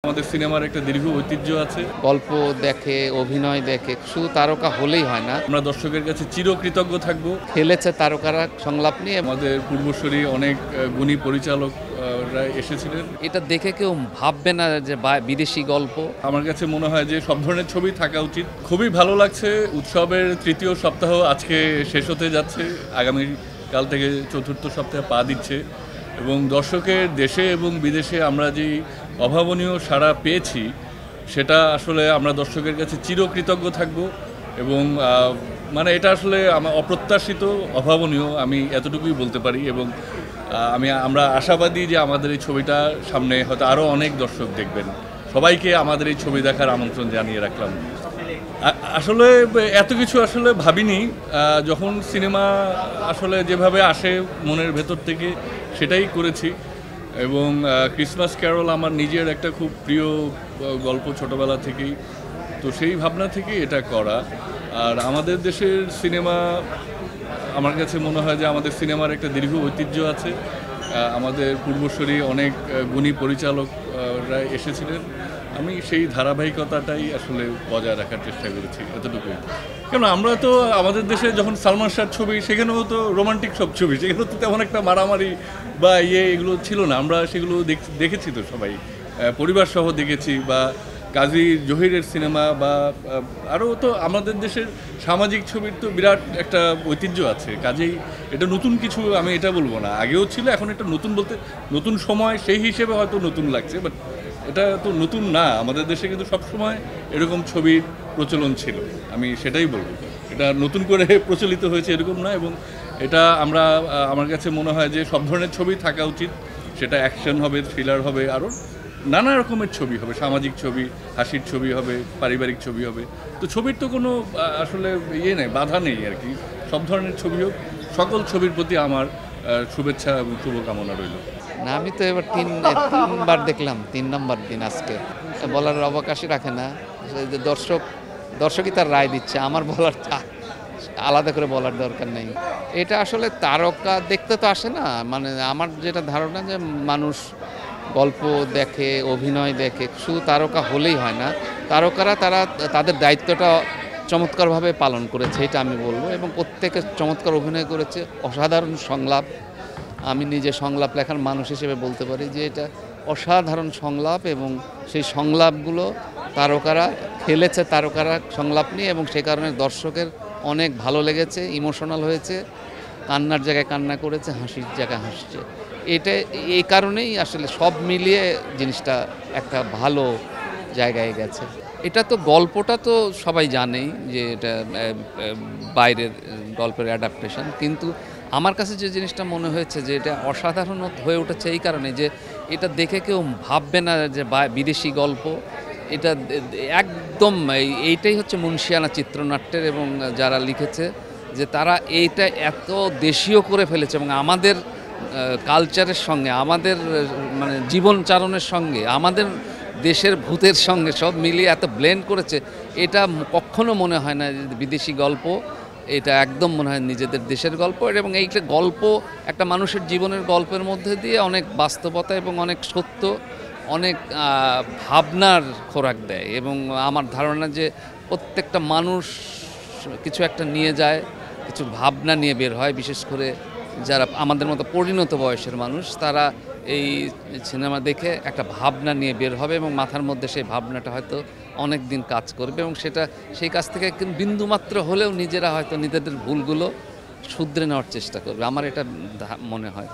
আমাদের সিনেমার একটা দীর্ঘ ঐতিহ্য আছে। গল্প দেখে, অভিনয় দেখে, শুধু তারকা হলেই হয় না। আমরা দর্শকের কাছে চিরকৃতজ্ঞ থাকব। খেলেছে তারকারা সংলাপ নিয়ে। আমাদের পূর্বসূরি অনেক গুণী পরিচালকরা এসেছিলেন। এটা দেখে কেউ ভাববে না যে বিদেশি গল্প। আমার কাছে মনে হয় যে সব ধরনের ছবি থাকা উচিত। খুবই ভালো লাগছে। উৎসবের তৃতীয় সপ্তাহ আজকে শেষ হতে যাচ্ছে, আগামী কাল থেকে চতুর্থ সপ্তাহে পা দিচ্ছে এবং দর্শকের দেশে এবং বিদেশে আমরা যেই অভাবনীয় সাড়া পেয়েছি সেটা আসলে আমরা দর্শকের কাছে চিরকৃতজ্ঞ থাকব এবং মানে এটা আসলে আমার অপ্রত্যাশিত, অভাবনীয়, আমি এতটুকুই বলতে পারি। এবং আমরা আশাবাদী যে আমাদের এই ছবিটা সামনে হয়তো আরও অনেক দর্শক দেখবেন। সবাইকে আমাদের এই ছবি দেখার আমন্ত্রণ জানিয়ে রাখলাম। আসলে এত কিছু আসলে ভাবিনি। যখন সিনেমা আসলে যেভাবে আসে মনের ভেতর থেকে সেটাই করেছি। এবং ক্রিসমাস ক্যারল আমার নিজের একটা খুব প্রিয় গল্প ছোটোবেলা থেকেই, তো সেই ভাবনা থেকেই এটা করা। আর আমাদের দেশের সিনেমা, আমার কাছে মনে হয় যে আমাদের সিনেমার একটা দীর্ঘ ঐতিহ্য আছে। আমাদের পূর্বসূরি অনেক গুণী পরিচালকরা এসেছিলেন। আমি সেই ধারাবাহিকতাটাই আসলে বজায় রাখার চেষ্টা করেছি, এতটুকুই। কেন আমরা তো আমাদের দেশে যখন সালমান শাহর ছবি, সেখানেও তো রোমান্টিক সব ছবি, সেখানেও তো তেমন একটা মারামারি বা এগুলো ছিল না। আমরা সেগুলো দেখেছি তো সবাই, পরিবার সহ দেখেছি। বা কাজী জহিরের সিনেমা বা আরও তো আমাদের দেশের সামাজিক ছবির তো বিরাট একটা ঐতিহ্য আছে। কাজেই এটা নতুন কিছু আমি এটা বলবো না, আগেও ছিল, এখন এটা নতুন বলতে নতুন সময় সেই হিসেবে হয়তো নতুন লাগছে, বাট এটা তো নতুন না। আমাদের দেশে কিন্তু সবসময় এরকম ছবির প্রচলন ছিল, আমি সেটাই বলবো। এটা নতুন করে প্রচলিত হয়েছে এরকম না। এবং এটা আমার কাছে মনে হয় যে সব ধরনের ছবি থাকা উচিত। সেটা অ্যাকশন হবে, থ্রিলার হবে, আরও নানা রকমের ছবি হবে, সামাজিক ছবি, হাসির ছবি হবে, পারিবারিক ছবি হবে। তো ছবির তো কোনো আসলে নেই, বাধা নেই আর কি। সব ধরনের ছবি হোক, সকল ছবির প্রতি আমার শুভেচ্ছা এবং শুভকামনা রইল। না, আমি তো এবার তিনবার দেখলাম, 3 নম্বর দিন আজকে। বলার অবকাশই রাখে না যে দর্শকই তার রায় দিচ্ছে, আমার বলার আলাদা করে বলার দরকার নেই। এটা আসলে তারকা দেখতে তো আসে না, মানে আমার যেটা ধারণা যে মানুষ গল্প দেখে, অভিনয় দেখে, শুধু তারকা হলেই হয় না। তারকারা তাদের দায়িত্বটা চমৎকারভাবে পালন করেছে, এটা আমি বলবো। এবং প্রত্যেকে চমৎকার অভিনয় করেছে, অসাধারণ সংলাপ। আমি নিজে সংলাপ লেখার মানুষ হিসেবে বলতে পারি যে এটা অসাধারণ সংলাপ। এবং সেই সংলাপগুলো তারকারা খেলেছে তারকারা সংলাপ নিয়ে, এবং সে কারণে দর্শকের অনেক ভালো লেগেছে, ইমোশনাল হয়েছে, কান্নার জায়গায় কান্না করেছে, হাসির জায়গায় হাসছে। এটা এই কারণেই আসলে সব মিলিয়ে জিনিসটা একটা ভালো জায়গায় গেছে। এটা তো গল্পটা তো সবাই জানেই যে এটা বাইরের গল্পের অ্যাডাপ্টেশন, কিন্তু আমার কাছে যে জিনিসটা মনে হয়েছে যে এটা অসাধারণ হয়ে উঠেছে এই কারণে যে এটা দেখে কেউ ভাববে না যে বিদেশি গল্প। এটা একদম এইটাই হচ্ছে মুন্সিয়ানা চিত্রনাট্যের, এবং যারা লিখেছে যে তারা এইটা এত দেশীয় করে ফেলেছে এবং আমাদের কালচারের সঙ্গে, আমাদের মানে জীবনচারণের সঙ্গে, আমাদের দেশের ভূতের সঙ্গে সব মিলিয়ে এত ব্লেন্ড করেছে। এটা কখনো মনে হয় না যে বিদেশি গল্প, এটা একদম মনে হয় নিজেদের দেশের গল্প। এবং এইটা গল্প একটা মানুষের জীবনের গল্পের মধ্যে দিয়ে অনেক বাস্তবতা এবং অনেক সত্য, অনেক ভাবনার খোরাক দেয়। এবং আমার ধারণা যে প্রত্যেকটা মানুষ কিছু একটা নিয়ে যায়, কিছু ভাবনা নিয়ে বের হয়। বিশেষ করে যারা আমাদের মতো পরিণত বয়সের মানুষ, তারা এই সিনেমা দেখে একটা ভাবনা নিয়ে বের হবে এবং মাথার মধ্যে সেই ভাবনাটা হয়তো অনেক দিন কাজ করবে, এবং সেই কাজ থেকে বিন্দুমাত্র হলেও নিজেরা হয়তো নিজেদের ভুলগুলো শুধরে নেওয়ার চেষ্টা করবে। আমার এটা মনে হয়।